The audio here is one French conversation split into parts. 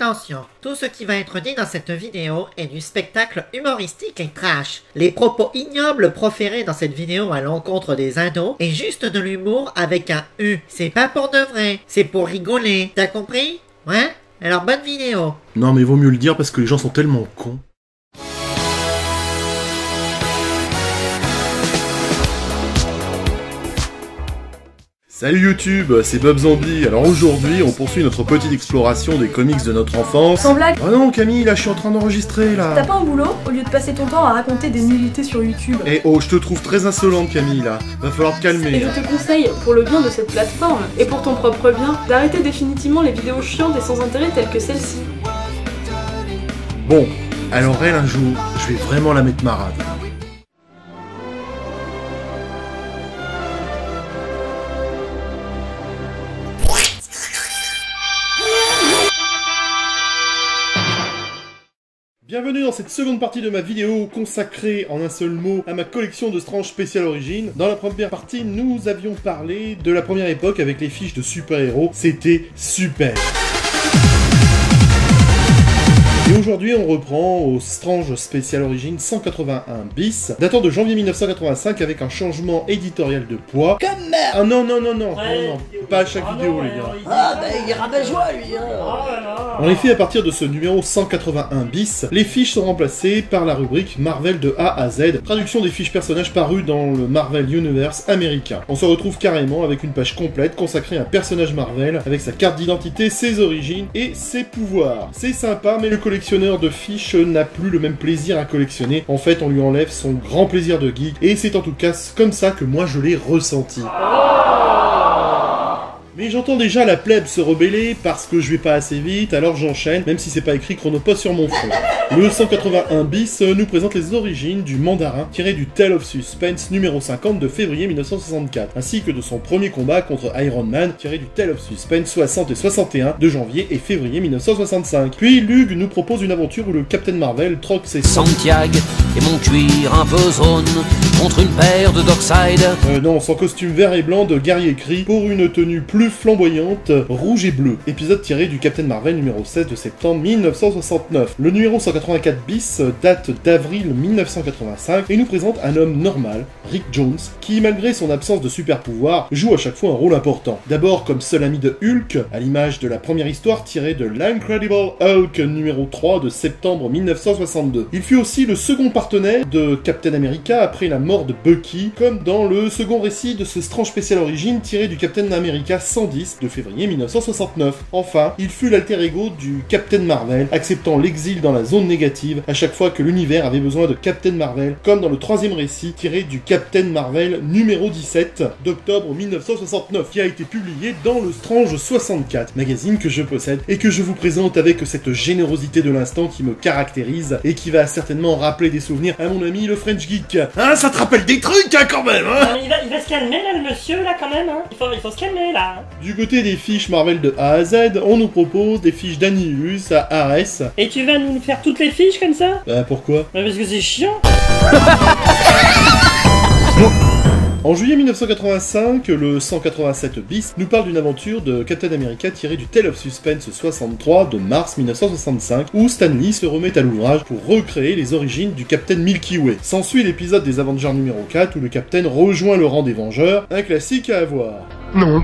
Attention, tout ce qui va être dit dans cette vidéo est du spectacle humoristique et trash. Les propos ignobles proférés dans cette vidéo à l'encontre des ados est juste de l'humour avec un U. C'est pas pour de vrai, c'est pour rigoler. T'as compris? Ouais? Alors bonne vidéo. Non mais vaut mieux le dire parce que les gens sont tellement cons. Salut YouTube, c'est Bob Zombie. Alors aujourd'hui, on poursuit notre petite exploration des comics de notre enfance. Sans blague. Oh non Camille, là je suis en train d'enregistrer là. T'as pas un boulot au lieu de passer ton temps à raconter des nullités sur YouTube? Eh oh, je te trouve très insolente Camille là. Va falloir te Et calmer. je te conseille, pour le bien de cette plateforme, et pour ton propre bien, d'arrêter définitivement les vidéos chiantes et sans intérêt telles que celle-ci. Bon, alors elle un jour, je vais vraiment la mettre marade. Bienvenue dans cette seconde partie de ma vidéo consacrée en un seul mot à ma collection de Strange Special Origins. Dans la première partie, nous avions parlé de la première époque avec les fiches de super-héros. C'était super. Et aujourd'hui, on reprend au Strange Special Origins 181 bis, datant de janvier 1985 avec un changement éditorial de poids. Comme merde. Ah non, non, non, non, Ouais, non, non, pas à chaque vidéo, les gars. Ah bah il est rabat-joie lui hein. En effet, à partir de ce numéro 181 bis, les fiches sont remplacées par la rubrique Marvel de A à Z, traduction des fiches personnages parus dans le Marvel Universe américain. On se retrouve carrément avec une page complète consacrée à un personnage Marvel, avec sa carte d'identité, ses origines et ses pouvoirs. C'est sympa, mais le collectionneur de fiches n'a plus le même plaisir à collectionner. En fait, on lui enlève son grand plaisir de geek, et c'est en tout cas comme ça que moi je l'ai ressenti. Mais j'entends déjà la plèbe se rebeller parce que je vais pas assez vite, alors j'enchaîne, même si c'est pas écrit chronopost sur mon front. Le 181 bis nous présente les origines du mandarin tiré du Tale of Suspense numéro 50 de février 1964, ainsi que de son premier combat contre Iron Man tiré du Tale of Suspense 60 et 61 de janvier et février 1965. Puis Lug nous propose une aventure où le Captain Marvel troque ses Santiago et mon cuir un peu zone contre une paire de Dockside. Non, son costume vert et blanc de guerrier gris pour une tenue plus flamboyante, rouge et bleu. Épisode tiré du Captain Marvel numéro 16 de septembre 1969. Le numéro 184 bis date d'avril 1985 et nous présente un homme normal, Rick Jones, qui malgré son absence de super pouvoir, joue à chaque fois un rôle important. D'abord comme seul ami de Hulk, à l'image de la première histoire tirée de l'Incredible Hulk numéro 3 de septembre 1962. Il fut aussi le second partenaire de Captain America après la mort de Bucky, comme dans le second récit de ce Strange Special Origins tiré du Captain America 110 de février 1969. Enfin, il fut l'alter ego du Captain Marvel, acceptant l'exil dans la zone négative à chaque fois que l'univers avait besoin de Captain Marvel, comme dans le troisième récit tiré du Captain Marvel numéro 17 d'octobre 1969, qui a été publié dans le Strange 64, magazine que je possède et que je vous présente avec cette générosité de l'instant qui me caractérise et qui va certainement rappeler des souvenirs à mon ami le French Geek. Hein, ça te rappelle des trucs, hein, quand même, hein? Il va se calmer là, le monsieur, là, quand même, hein. Il faut se calmer, là. Du côté des fiches Marvel de A à Z, on nous propose des fiches d'Annihilus à Ares. Et tu vas nous faire toutes les fiches comme ça? Bah pourquoi? Bah parce que c'est chiant. En juillet 1985, le 187 bis nous parle d'une aventure de Captain America tirée du Tale of Suspense 63 de mars 1965, où Stan Lee se remet à l'ouvrage pour recréer les origines du Captain Milky Way. S'ensuit l'épisode des Avengers numéro 4 où le Captain rejoint le rang des Vengeurs, un classique à avoir. Non.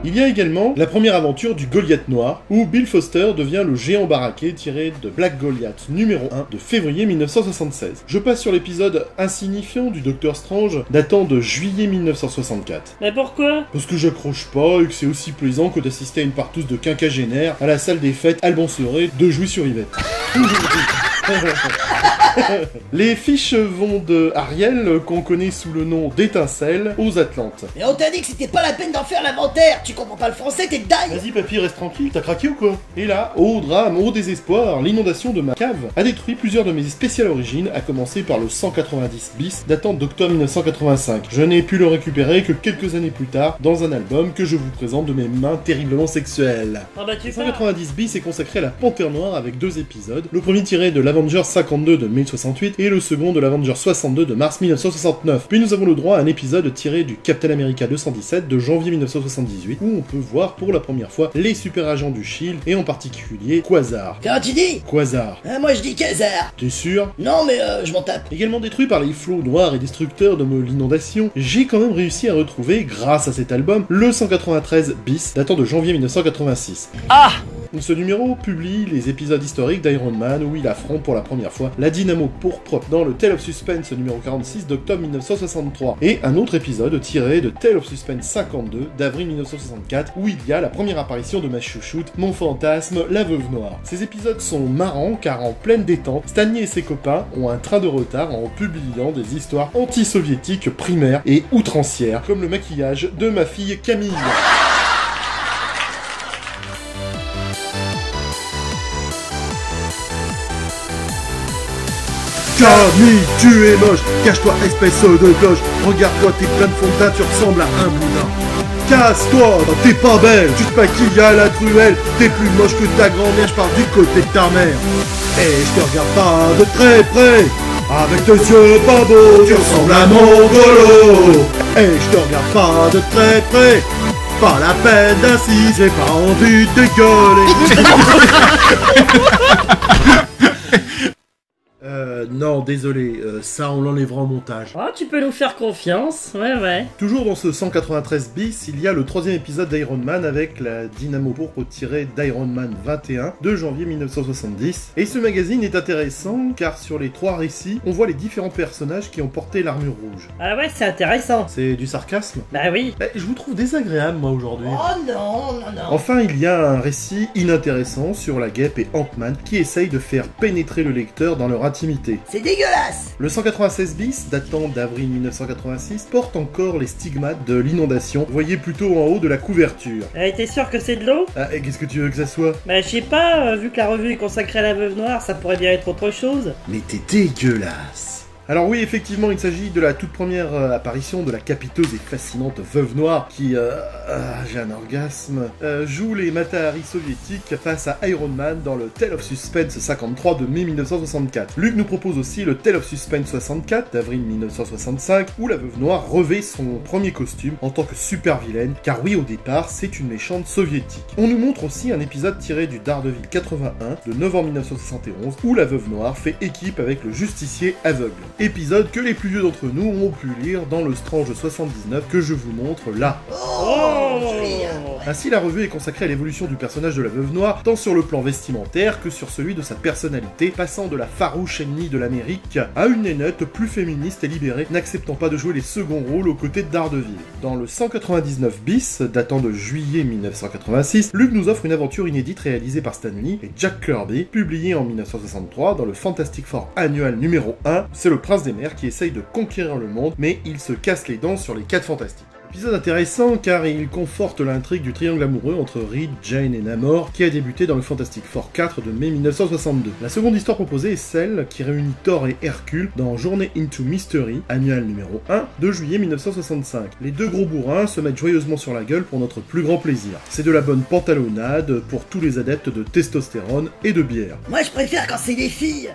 Il y a également la première aventure du Goliath Noir, où Bill Foster devient le géant baraqué tiré de Black Goliath numéro 1 de février 1976. Je passe sur l'épisode insignifiant du Docteur Strange, datant de juillet 1964. Mais pourquoi? Parce que j'accroche pas et que c'est aussi plaisant que d'assister à une partouze de quinquagénaire à la salle des fêtes Alban-Serré de Jouy-sur-Yvette. Les fiches vont de Ariel, qu'on connaît sous le nom d'Étincelle, aux Atlantes. Et on t'a dit que c'était pas la peine d'en faire l'inventaire. Tu comprends pas le français, t'es dingue. Vas-y papy, reste tranquille, t'as craqué ou quoi? Et là, au drame, au désespoir, l'inondation de ma cave a détruit plusieurs de mes spéciales origines, à commencer par le 190 bis datant d'octobre 1985. Je n'ai pu le récupérer que quelques années plus tard, dans un album que je vous présente de mes mains terriblement sexuelles. Ah bah tu Le 190 bis est consacré à la Panthère Noire avec 2 épisodes. Le premier tiré de l'Avengers l'Avengers 52 de 1068 et le second de l'Avengers 62 de mars 1969. Puis nous avons le droit à un épisode tiré du Captain America 217 de janvier 1978 où on peut voir pour la première fois les super agents du Shield et en particulier Quasar. Comment tu dis? Quasar. Moi je dis Quasar. T'es sûr? Non mais je m'en tape. Également détruit par les flots noirs et destructeurs de l'inondation, j'ai quand même réussi à retrouver, grâce à cet album, le 193 bis datant de janvier 1986. Ah! Ce numéro publie les épisodes historiques d'Iron Man où il affronte pour la première fois la Dynamo pourpre dans le Tale of Suspense numéro 46 d'octobre 1963 et un autre épisode tiré de Tale of Suspense 52 d'avril 1964 où il y a la première apparition de ma chouchoute, mon fantasme, la Veuve Noire. Ces épisodes sont marrants car en pleine détente, Stanley et ses copains ont un train de retard en publiant des histoires anti-soviétiques primaires et outrancières comme le maquillage de ma fille Camille. Camille, tu es moche, cache-toi espèce de cloche, regarde-toi t'es plein de fond de teint, tu ressembles à un boudin. Casse-toi, t'es pas belle, tu te maquilles à la truelle, t'es plus moche que ta grand-mère, je parle du côté de ta mère. Et je te regarde pas de très près, avec tes yeux pas beaux, tu ressembles à mon golo. Et je te regarde pas de très près, pas la peine d'insister, j'ai pas envie de dégueuler. Non, désolé, ça on l'enlèvera au montage. Oh, tu peux nous faire confiance, ouais. Toujours dans ce 193 bis, il y a le troisième épisode d'Iron Man avec la Dynamo pourpre tirée d'Iron Man 21 de janvier 1970. Et ce magazine est intéressant car sur les 3 récits, on voit les différents personnages qui ont porté l'armure rouge. Ah ouais, c'est intéressant. C'est du sarcasme? Bah oui. Je vous trouve désagréable moi aujourd'hui. Oh non. Enfin, il y a un récit inintéressant sur la Guêpe et Ant-Man qui essayent de faire pénétrer le lecteur dans leur intimité. C'est dégueulasse. Le 196 bis, datant d'avril 1986, porte encore les stigmates de l'inondation, voyez plutôt en haut de la couverture. T'es sûr que c'est de l'eau? Ah, et qu'est-ce que tu veux que ça soit? Bah je sais pas, vu que la revue est consacrée à la Veuve Noire, ça pourrait bien être autre chose. Mais t'es dégueulasse. Alors oui, effectivement, il s'agit de la toute première apparition de la capiteuse et fascinante Veuve Noire qui, j'ai un orgasme, joue les Mata-Hari soviétiques face à Iron Man dans le Tale of Suspense 53 de mai 1964. Luke nous propose aussi le Tale of Suspense 64 d'avril 1965 où la Veuve Noire revêt son premier costume en tant que super vilaine, car oui, au départ, c'est une méchante soviétique. On nous montre aussi un épisode tiré du Daredevil 81 de novembre 1971 où la Veuve Noire fait équipe avec le justicier aveugle. Épisode que les plus vieux d'entre nous ont pu lire dans le Strange 79 que je vous montre là. Joli, hein. Ainsi, la revue est consacrée à l'évolution du personnage de la Veuve Noire, tant sur le plan vestimentaire que sur celui de sa personnalité, passant de la farouche ennemie de l'Amérique à une nénette plus féministe et libérée, n'acceptant pas de jouer les seconds rôles aux côtés de Daredevil. Dans le 199 bis, datant de juillet 1986, Luke nous offre une aventure inédite réalisée par Stan Lee et Jack Kirby, publiée en 1963 dans le Fantastic Four annual numéro 1. C'est le Prince des Mers qui essaye de conquérir le monde, mais il se casse les dents sur les 4 fantastiques. Épisode intéressant car il conforte l'intrigue du triangle amoureux entre Reed, Jane et Namor qui a débuté dans le Fantastic Four 4 de mai 1962. La seconde histoire proposée est celle qui réunit Thor et Hercule dans Journey into Mystery, annual numéro 1 de juillet 1965. Les deux gros bourrins se mettent joyeusement sur la gueule pour notre plus grand plaisir. C'est de la bonne pantalonnade pour tous les adeptes de testostérone et de bière. Moi je préfère quand c'est des filles.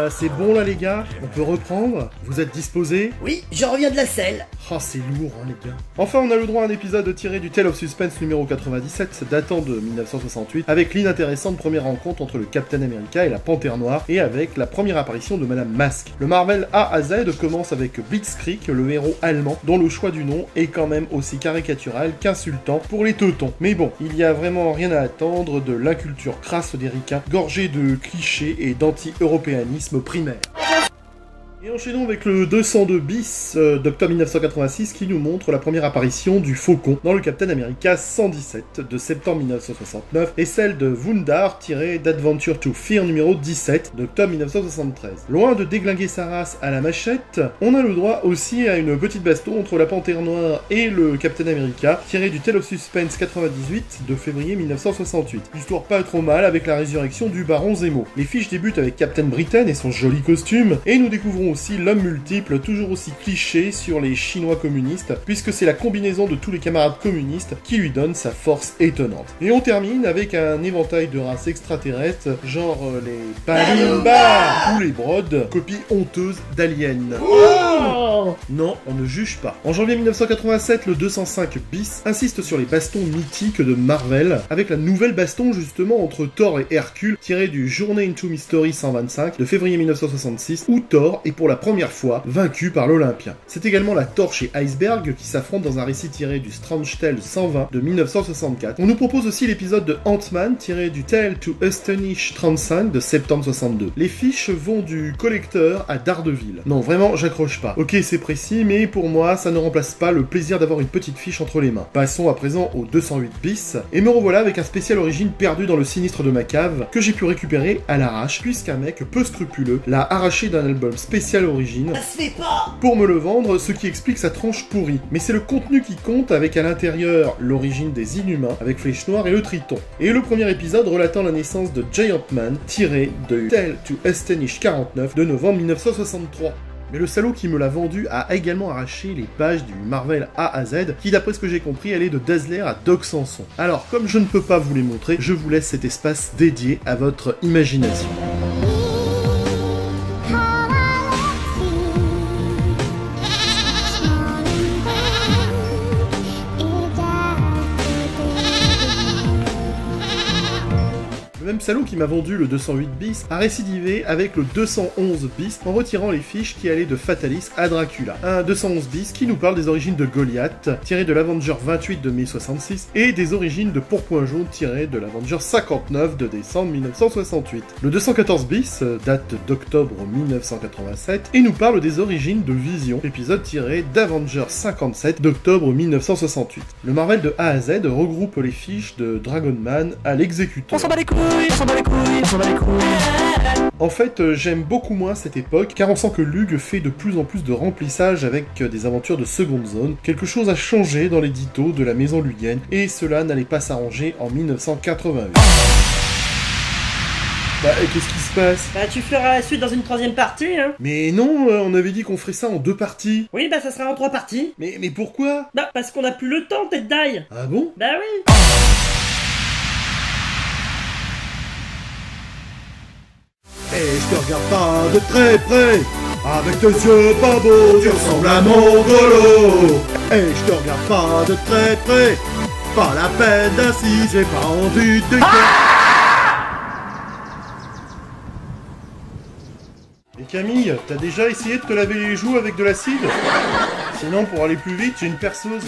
C'est bon là les gars, on peut reprendre? Vous êtes disposés? Oui, je reviens de la selle. Oh c'est lourd hein les gars. Enfin on a le droit à un épisode tiré du Tale of Suspense numéro 97 datant de 1968 avec l'inintéressante première rencontre entre le Captain America et la Panthère Noire et avec la première apparition de Madame Masque. Le Marvel A à Z commence avec Blitzkrieg, le héros allemand dont le choix du nom est quand même aussi caricatural qu'insultant pour les teutons. Mais bon, il y a vraiment rien à attendre de l'inculture crasse des ricains, gorgée de clichés et d'anti-européanisme primaire. Et enchaînons avec le 202 bis d'octobre 1986 qui nous montre la première apparition du Faucon dans le Captain America 117 de septembre 1969 et celle de Wundar tirée d'Adventure to Fear numéro 17 d'octobre 1973. Loin de déglinguer sa race à la machette, on a le droit aussi à une petite baston entre la Panthère Noire et le Captain America tirée du Tale of Suspense 98 de février 1968. L'histoire pas trop mal avec la résurrection du Baron Zemo. Les fiches débutent avec Captain Britain et son joli costume et nous découvrons aussi l'homme multiple, toujours aussi cliché sur les Chinois communistes, puisque c'est la combinaison de tous les camarades communistes qui lui donne sa force étonnante. Et on termine avec un éventail de races extraterrestres, genre les Balimba ou les Brods, copie honteuse d'Alien. Oh Non, on ne juge pas. En janvier 1987, le 205 bis insiste sur les bastons mythiques de Marvel, avec la nouvelle baston justement entre Thor et Hercule, tiré du Journey into Mystery 125 de février 1966, où Thor est pour la première fois vaincu par l'Olympien. C'est également la Torche et Iceberg qui s'affrontent dans un récit tiré du Strange Tale 120 de 1964. On nous propose aussi l'épisode de Ant-Man tiré du Tale to Astonish 35 de septembre 62. Les fiches vont du collecteur à Daredevil. Non, vraiment, j'accroche pas. Ok, c'est précis, mais pour moi, ça ne remplace pas le plaisir d'avoir une petite fiche entre les mains. Passons à présent au 208 bis, et me revoilà avec un spécial origine perdu dans le sinistre de ma cave, que j'ai pu récupérer à l'arrache, puisqu'un mec peu scrupuleux l'a arraché d'un album spécial origine Ça se fait pas. pour me le vendre, ce qui explique sa tranche pourrie. Mais c'est le contenu qui compte, avec à l'intérieur l'origine des Inhumains, avec Flèche Noire et le Triton. Et le premier épisode relatant la naissance de Giant Man, tiré de Tale to Astonish 49 de novembre 1963. Mais le salaud qui me l'a vendu a également arraché les pages du Marvel A à Z, qui d'après ce que j'ai compris allait de Dazzler à Doc Samson. Alors, comme je ne peux pas vous les montrer, je vous laisse cet espace dédié à votre imagination. Le même salaud qui m'a vendu le 208 bis a récidivé avec le 211 bis en retirant les fiches qui allaient de Fatalis à Dracula. Un 211 bis qui nous parle des origines de Goliath, tiré de l'Avenger 28 de mai 66, et des origines de Pourpoint Jaune, tiré de l'Avenger 59 de décembre 1968. Le 214 bis date d'octobre 1987 et nous parle des origines de Vision, épisode tiré d'Avenger 57 d'octobre 1968. Le Marvel de A à Z regroupe les fiches de Dragon Man à l'Exécuteur. On s'en bat les couilles, on s'en bat les couilles, on s'en bat les couilles. En fait, j'aime beaucoup moins cette époque, car on sent que Lug fait de plus en plus de remplissage avec des aventures de seconde zone. Quelque chose a changé dans l'édito de la maison lugienne, et cela n'allait pas s'arranger en 1988. Bah, qu'est-ce qui se passe? Bah tu feras la suite dans une troisième partie, hein. Mais non, on avait dit qu'on ferait ça en 2 parties. Oui, bah ça sera en 3 parties. Mais pourquoi? Bah parce qu'on a plus le temps, tête d'ail. Ah bon? Bah oui. Et je te regarde pas de très près, avec tes yeux pas beaux, tu ressembles à mon golo. Et je te regarde pas de très près, pas la peine d'insister, j'ai pas envie de Et Camille, t'as déjà essayé de te laver les joues avec de l'acide? Sinon, pour aller plus vite, j'ai une perceuse.